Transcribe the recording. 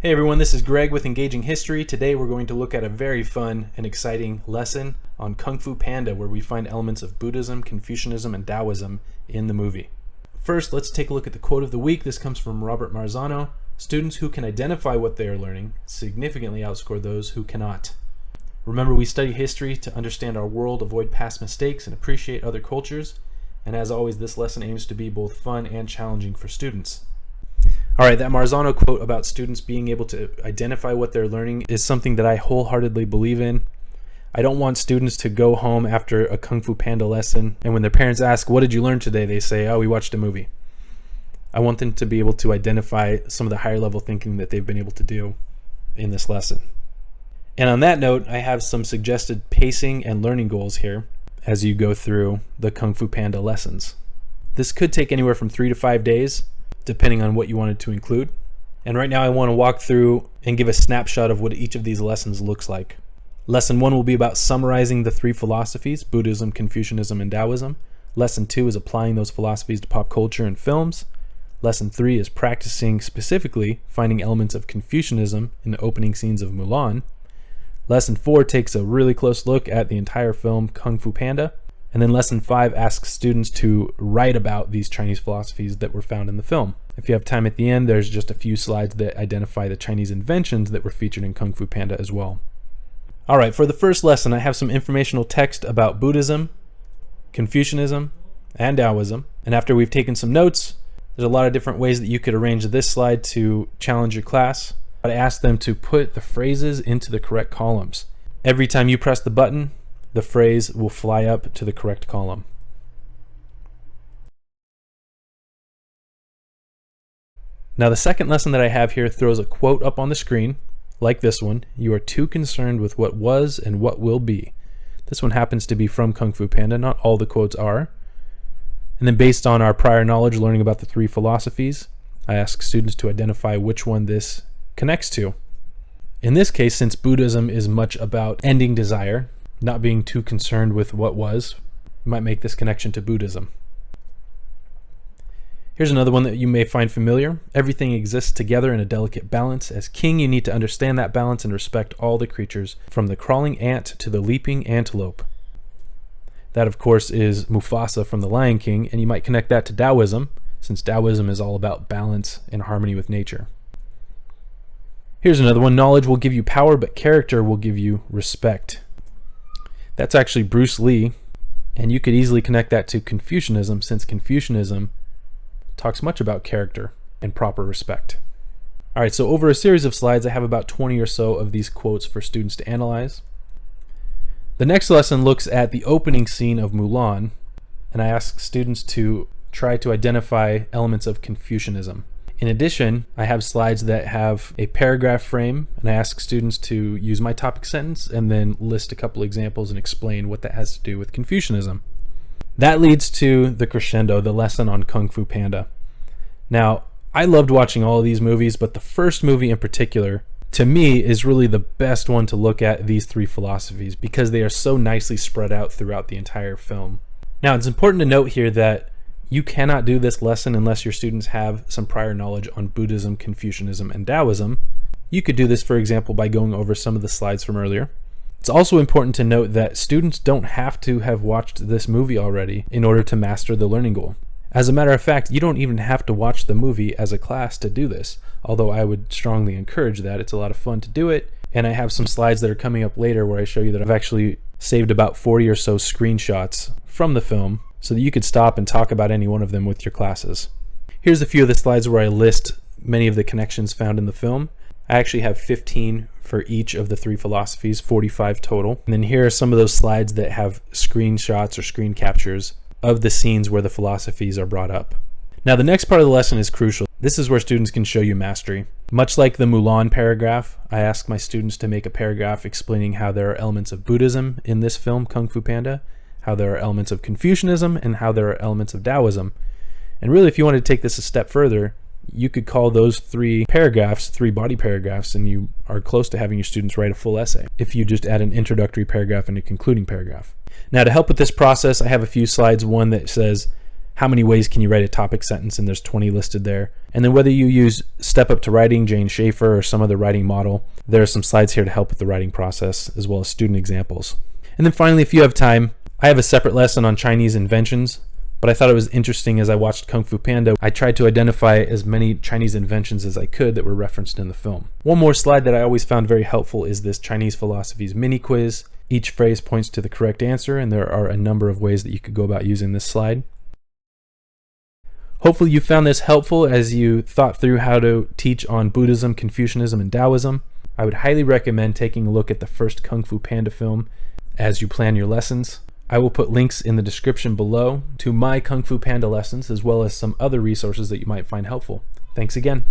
Hey everyone, this is Greg with Engaging History. Today we're going to look at a very fun and exciting lesson on Kung Fu Panda, where we find elements of Buddhism, Confucianism, and Daoism in the movie. First, let's take a look at the quote of the week. This comes from Robert Marzano. Students who can identify what they are learning significantly outscore those who cannot. Remember, we study history to understand our world, avoid past mistakes, and appreciate other cultures. And as always, this lesson aims to be both fun and challenging for students. Alright, that Marzano quote about students being able to identify what they're learning is something that I wholeheartedly believe in. I don't want students to go home after a Kung Fu Panda lesson, and when their parents ask, "What did you learn today?" they say, "Oh, we watched a movie." I want them to be able to identify some of the higher level thinking that they've been able to do in this lesson. And on that note, I have some suggested pacing and learning goals here as you go through the Kung Fu Panda lessons. This could take anywhere from 3 to 5 days, depending on what you wanted to include. And right now I want to walk through and give a snapshot of what each of these lessons looks like. Lesson 1 will be about summarizing the three philosophies, Buddhism, Confucianism, and Daoism. Lesson 2 is applying those philosophies to pop culture and films. Lesson 3 is practicing, specifically finding elements of Confucianism in the opening scenes of Mulan. Lesson 4 takes a really close look at the entire film Kung Fu Panda. And then lesson 5 asks students to write about these Chinese philosophies that were found in the film. If you have time at the end, there's just a few slides that identify the Chinese inventions that were featured in Kung Fu Panda as well. Alright, for the first lesson, I have some informational text about Buddhism, Confucianism, and Daoism. And after we've taken some notes, there's a lot of different ways that you could arrange this slide to challenge your class. I ask them to put the phrases into the correct columns. Every time you press the button, the phrase will fly up to the correct column. Now the second lesson that I have here throws a quote up on the screen, like this one: "You are too concerned with what was and what will be." This one happens to be from Kung Fu Panda. Not all the quotes are. And then based on our prior knowledge learning about the three philosophies, I ask students to identify which one this connects to. In this case, since Buddhism is much about ending desire, not being too concerned with what was, you might make this connection to Buddhism. Here's another one that you may find familiar. "Everything exists together in a delicate balance. As king, you need to understand that balance and respect all the creatures, from the crawling ant to the leaping antelope." That, of course, is Mufasa from The Lion King, and you might connect that to Taoism, since Taoism is all about balance and harmony with nature. Here's another one. "Knowledge will give you power, but character will give you respect." That's actually Bruce Lee, and you could easily connect that to Confucianism, since Confucianism talks much about character and proper respect. Alright, so over a series of slides, I have about 20 or so of these quotes for students to analyze. The next lesson looks at the opening scene of Mulan, and I ask students to try to identify elements of Confucianism. In addition, I have slides that have a paragraph frame, and I ask students to use my topic sentence and then list a couple examples and explain what that has to do with Confucianism. That leads to the crescendo, the lesson on Kung Fu Panda. Now, I loved watching all of these movies, but the first movie in particular, to me, is really the best one to look at these three philosophies because they are so nicely spread out throughout the entire film. Now, it's important to note here that you cannot do this lesson unless your students have some prior knowledge on Buddhism, Confucianism, and Daoism. You could do this, for example, by going over some of the slides from earlier. It's also important to note that students don't have to have watched this movie already in order to master the learning goal. As a matter of fact, you don't even have to watch the movie as a class to do this, although I would strongly encourage that. It's a lot of fun to do it, and I have some slides that are coming up later where I show you that I've actually saved about 40 or so screenshots from the film so that you could stop and talk about any one of them with your classes. Here's a few of the slides where I list many of the connections found in the film. I actually have 15 for each of the three philosophies, 45 total. And then here are some of those slides that have screenshots or screen captures of the scenes where the philosophies are brought up. Now the next part of the lesson is crucial. This is where students can show you mastery. Much like the Mulan paragraph, I ask my students to make a paragraph explaining how there are elements of Buddhism in this film, Kung Fu Panda, how there are elements of Confucianism, and how there are elements of Daoism. And really, if you wanted to take this a step further, you could call those three paragraphs three body paragraphs, and you are close to having your students write a full essay if you just add an introductory paragraph and a concluding paragraph. Now, to help with this process, I have a few slides. One that says how many ways can you write a topic sentence, and there's 20 listed there. And then whether you use Step Up to Writing, Jane Schaefer, or some other writing model, there are some slides here to help with the writing process, as well as student examples. And then finally, if you have time, I have a separate lesson on Chinese inventions, but I thought it was interesting as I watched Kung Fu Panda. I tried to identify as many Chinese inventions as I could that were referenced in the film. One more slide that I always found very helpful is this Chinese Philosophies mini quiz. Each phrase points to the correct answer, and there are a number of ways that you could go about using this slide. Hopefully you found this helpful as you thought through how to teach on Buddhism, Confucianism, and Taoism. I would highly recommend taking a look at the first Kung Fu Panda film as you plan your lessons. I will put links in the description below to my Kung Fu Panda lessons, as well as some other resources that you might find helpful. Thanks again.